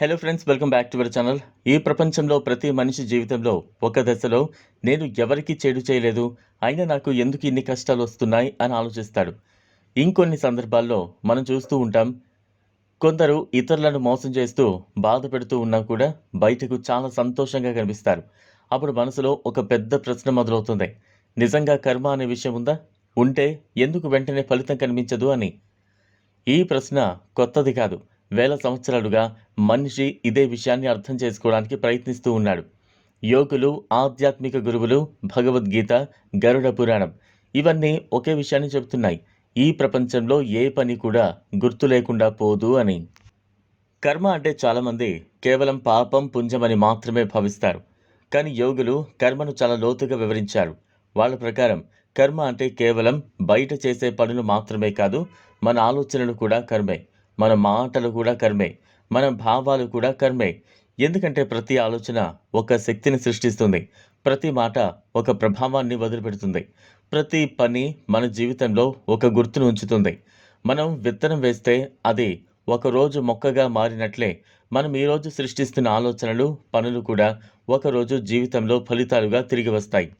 Hello friends, welcome back to our channel. ఈ ప్రపంచంలో ప్రతి మనిషి జీవితంలో ఒక దశలో నేను ఎవరికీ చెడు చేయలేదు, అయినా నాకు ఎందుకు ఇన్ని కష్టాలు వస్తున్నాయి అని ఆలోచిస్తాడు. ఇంకొన్ని సందర్భాల్లో మనం చూస్తూ ఉంటాం, కొందరు ఇతరులను మోసం చేస్తూ బాధ పెడుతూ ఉన్నా కూడా బయటకు చాలా సంతోషంగా కనిపిస్తారు. అప్పుడు మనసులో ఒక పెద్ద ప్రశ్న మొదలవుతుంది. నిజంగా కర్మ అనే విషయం ఉందా? ఉంటే ఎందుకు వెంటనే ఫలితం కనిపించదు అని. ఈ ప్రశ్న కొత్తది కాదు. వేల సంవత్సరాలుగా మనిషి ఇదే విషయాన్ని అర్థం చేసుకోవడానికి ప్రయత్నిస్తూ ఉన్నాడు. యోగులు, ఆధ్యాత్మిక గురువులు, భగవద్గీత, గరుడ పురాణం ఇవన్నీ ఒకే విషయాన్ని చెబుతున్నాయి. ఈ ప్రపంచంలో ఏ పని కూడా గుర్తు లేకుండా పోదు అని. కర్మ అంటే చాలామంది కేవలం పాపం, పుణ్యమని మాత్రమే భావిస్తారు. కానీ యోగులు కర్మను చాలా లోతుగా వివరించారు. వాళ్ళ ప్రకారం కర్మ అంటే కేవలం బయట చేసే పనులు మాత్రమే కాదు, మన ఆలోచనలు కూడా కర్మే, మన మాటలు కూడా కర్మే, మన భావాలు కూడా కర్మే. ఎందుకంటే ప్రతి ఆలోచన ఒక శక్తిని సృష్టిస్తుంది, ప్రతి మాట ఒక ప్రభావాన్ని వదిలిపెడుతుంది, ప్రతి పని మన జీవితంలో ఒక గుర్తును ఉంచుతుంది. మనం విత్తనం వేస్తే అది ఒకరోజు మొక్కగా మారినట్లే మనం ఈరోజు సృష్టిస్తున్న ఆలోచనలు, పనులు కూడా ఒకరోజు జీవితంలో ఫలితాలుగా తిరిగి వస్తాయి.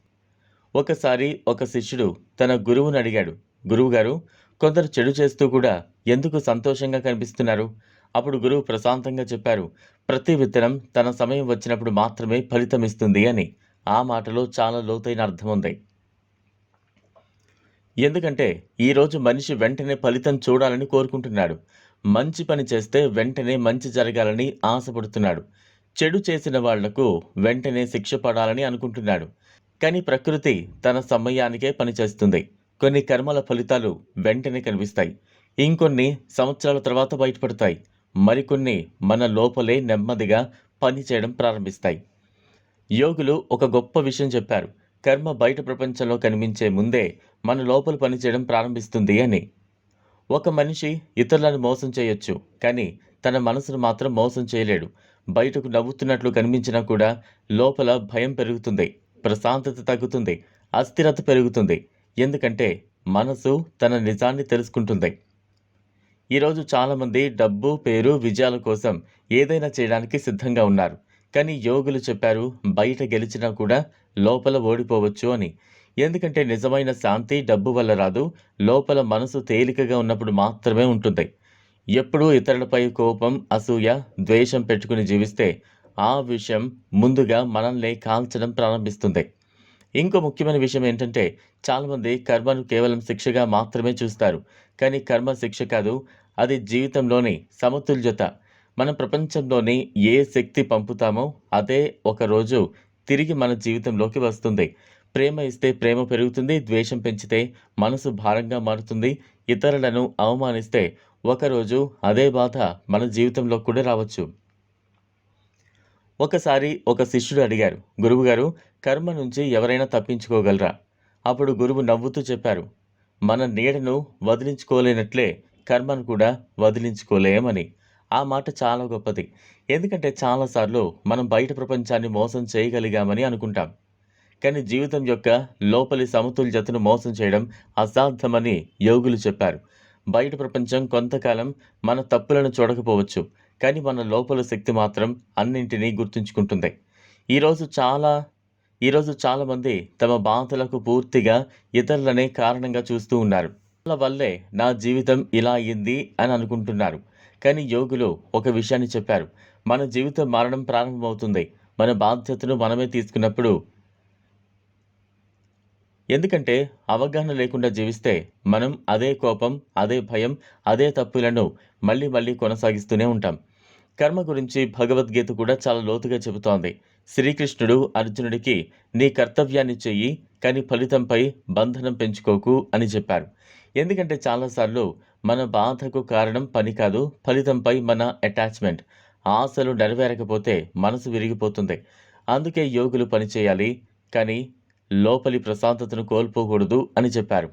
ఒకసారి ఒక శిష్యుడు తన గురువుని అడిగాడు, గురువుగారు, కొందరు చెడు చేస్తూ కూడా ఎందుకు సంతోషంగా కనిపిస్తున్నారు? అప్పుడు గురువు ప్రశాంతంగా చెప్పారు, ప్రతి విత్తనం తన సమయం వచ్చినప్పుడు మాత్రమే ఫలితం ఇస్తుంది అని. ఆ మాటలో చాలా లోతైన అర్థం ఉంది. ఎందుకంటే ఈరోజు మనిషి వెంటనే ఫలితం చూడాలని కోరుకుంటున్నాడు. మంచి పని చేస్తే వెంటనే మంచి జరగాలని ఆశపడుతున్నాడు. చెడు చేసిన వాళ్లకు వెంటనే శిక్ష పడాలని అనుకుంటున్నాడు. కానీ ప్రకృతి తన సమయానికే పనిచేస్తుంది. కొన్ని కర్మల ఫలితాలు వెంటనే కనిపిస్తాయి, ఇంకొన్ని సంవత్సరాల తర్వాత బయటపడతాయి, మరికొన్ని మన లోపలే నెమ్మదిగా పనిచేయడం ప్రారంభిస్తాయి. యోగులు ఒక గొప్ప విషయం చెప్పారు, కర్మ బయట ప్రపంచంలో కనిపించే ముందే మన లోపల పనిచేయడం ప్రారంభిస్తుంది అని. ఒక మనిషి ఇతరులను మోసం చేయొచ్చు, కానీ తన మనసును మాత్రం మోసం చేయలేడు. బయటకు నవ్వుతున్నట్లు కనిపించినా కూడా లోపల భయం పెరుగుతుంది, ప్రశాంతత తగ్గుతుంది, అస్థిరత పెరుగుతుంది. ఎందుకంటే మనసు తన నిజాన్ని తెలుసుకుంటుంది. ఈరోజు చాలామంది డబ్బు, పేరు, విజయాల కోసం ఏదైనా చేయడానికి సిద్ధంగా ఉన్నారు. కానీ యోగులు చెప్పారు, బయట గెలిచినా కూడా లోపల ఓడిపోవచ్చు అని. ఎందుకంటే నిజమైన శాంతి డబ్బు వల్ల రాదు, లోపల మనసు తేలికగా ఉన్నప్పుడు మాత్రమే ఉంటుంది. ఎప్పుడూ ఇతరులపై కోపం, అసూయ, ద్వేషం పెట్టుకుని జీవిస్తే ఆ విషయం ముందుగా మనల్ని కాల్చడం ప్రారంభిస్తుంది. ఇంకో ముఖ్యమైన విషయం ఏంటంటే, చాలామంది కర్మను కేవలం శిక్షగా మాత్రమే చూస్తారు. కానీ కర్మ శిక్ష కాదు, అది జీవితంలోని సమతుల్యత. మనం ప్రపంచంలోని ఏ శక్తి పంపుతామో అదే ఒకరోజు తిరిగి మన జీవితంలోకి వస్తుంది. ప్రేమ ఇస్తే ప్రేమ పెరుగుతుంది, ద్వేషం పెంచితే మనసు భారంగా మారుతుంది, ఇతరులను అవమానిస్తే ఒకరోజు అదే బాధ మన జీవితంలో కూడా రావచ్చు. ఒకసారి ఒక శిష్యుడు అడిగారు, గురువుగారు, కర్మ నుంచి ఎవరైనా తప్పించుకోగలరా? అప్పుడు గురువు నవ్వుతూ చెప్పారు, మన నీడను వదిలించుకోలేనట్లే కర్మను కూడా వదిలించుకోలేమని. ఆ మాట చాలా గొప్పది. ఎందుకంటే చాలాసార్లు మనం బయట ప్రపంచాన్ని మోసం చేయగలిగామని అనుకుంటాం. కానీ జీవితం యొక్క లోపలి సమతుల్యతను మోసం చేయడం అసాధ్యమని యోగులు చెప్పారు. బయట ప్రపంచం కొంతకాలం మన తప్పులను చూడకపోవచ్చు, కానీ మన లోపల శక్తి మాత్రం అన్నింటినీ గుర్తుంచుకుంటుంది. ఈరోజు చాలా ఈరోజు చాలామంది తమ బాధలకు పూర్తిగా ఇతరులనే కారణంగా చూస్తూ ఉన్నారు. వాళ్ళ వల్లే నా జీవితం ఇలా అయింది అని అనుకుంటున్నారు. కానీ యోగులు ఒక విషయాన్ని చెప్పారు, మన జీవితం మారడం ప్రారంభమవుతుంది మన బాధ్యతను మనమే తీసుకున్నప్పుడు. ఎందుకంటే అవగాహన లేకుండా జీవిస్తే మనం అదే కోపం, అదే భయం, అదే తప్పులను మళ్ళీ మళ్ళీ కొనసాగిస్తూనే ఉంటాం. కర్మ గురించి భగవద్గీత కూడా చాలా లోతుగా చెబుతోంది. శ్రీకృష్ణుడు అర్జునుడికి నీ కర్తవ్యాన్ని చెయ్యి, కానీ ఫలితంపై బంధనం పెంచుకోకు అని చెప్పారు. ఎందుకంటే చాలాసార్లు మన బాధకు కారణం పని కాదు, ఫలితంపై మన అటాచ్మెంట్. ఆశలు నెరవేరకపోతే మనసు విరిగిపోతుంది. అందుకే యోగులు పనిచేయాలి, కానీ లోపలి ప్రశాంతతను కోల్పోకూడదు అని చెప్పారు.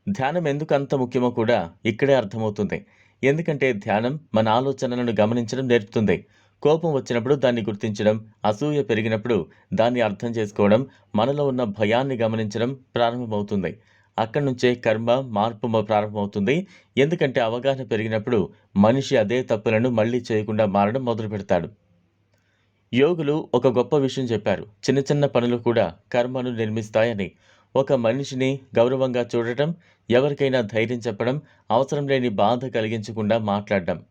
ధ్యానం ఎందుకు అంత ముఖ్యమో కూడా ఇక్కడే అర్థమవుతుంది. ఎందుకంటే ధ్యానం మన ఆలోచనలను గమనించడం నేర్పుతుంది. కోపం వచ్చినప్పుడు దాన్ని గుర్తించడం, అసూయ పెరిగినప్పుడు దాన్ని అర్థం చేసుకోవడం, మనలో ఉన్న భయాన్ని గమనించడం ప్రారంభమవుతుంది. అక్కడి నుంచే కర్మ మార్పు ప్రారంభమవుతుంది. ఎందుకంటే అవగాహన పెరిగినప్పుడు మనిషి అదే తప్పులను మళ్ళీ చేయకుండా మారడం మొదలుపెడతాడు. యోగులు ఒక గొప్ప విషయం చెప్పారు. చిన్న చిన్న పనులు కూడా కర్మను నిర్మిస్తాయని. ఒక మనిషిని గౌరవంగా చూడటం, ఎవరికైనా ధైర్యం చెప్పడం, అవసరం లేని బాధ కలిగించకుండా మాట్లాడడం.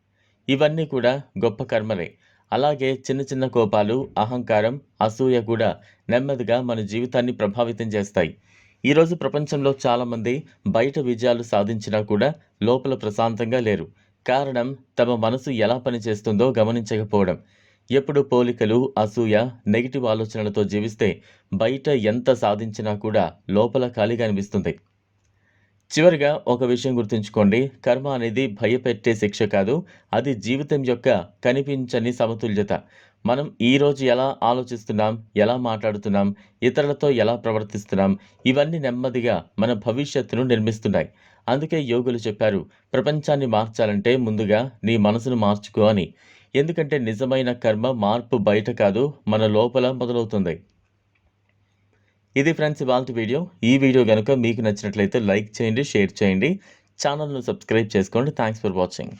ఇవన్నీ కూడా గొప్ప కర్మలే. అలాగే చిన్న చిన్న కోపాలు, అహంకారం, అసూయ కూడా నెమ్మదిగా మన జీవితాన్ని ప్రభావితం చేస్తాయి. ఈరోజు ప్రపంచంలో చాలామంది బయట విజయాలు సాధించినా కూడా లోపల ప్రశాంతంగా లేరు. కారణం తమ మనసు ఎలా పనిచేస్తుందో గమనించకపోవడం. ఎప్పుడు పోలికలు, అసూయ, నెగెటివ్ ఆలోచనలతో జీవిస్తే బయట ఎంత సాధించినా కూడా లోపల ఖాళీగా అనిపిస్తుంది. చివరిగా ఒక విషయం గుర్తుంచుకోండి. కర్మ అనేది భయపెట్టే శిక్ష కాదు. అది జీవితం యొక్క కనిపించని సమతుల్యత. మనం ఈరోజు ఎలా ఆలోచిస్తున్నాం, ఎలా మాట్లాడుతున్నాం, ఇతరులతో ఎలా ప్రవర్తిస్తున్నాం, ఇవన్నీ నెమ్మదిగా మన భవిష్యత్తును నిర్మిస్తున్నాయి. అందుకే యోగులు చెప్పారు, ప్రపంచాన్ని మార్చాలంటే ముందుగా నీ మనసును మార్చుకో అని. ఎందుకంటే నిజమైన కర్మ మార్పు బయట కాదు, మన లోపల మొదలవుతుంది. ఇది ఫ్రెండ్స్ ఇవాల్టి వీడియో. ఈ వీడియో గనుక మీకు నచ్చినట్లయితే లైక్ చేయండి, షేర్ చేయండి. ఛానల్‌ను సబ్స్క్రైబ్ చేసుకోండి. Thanks for watching.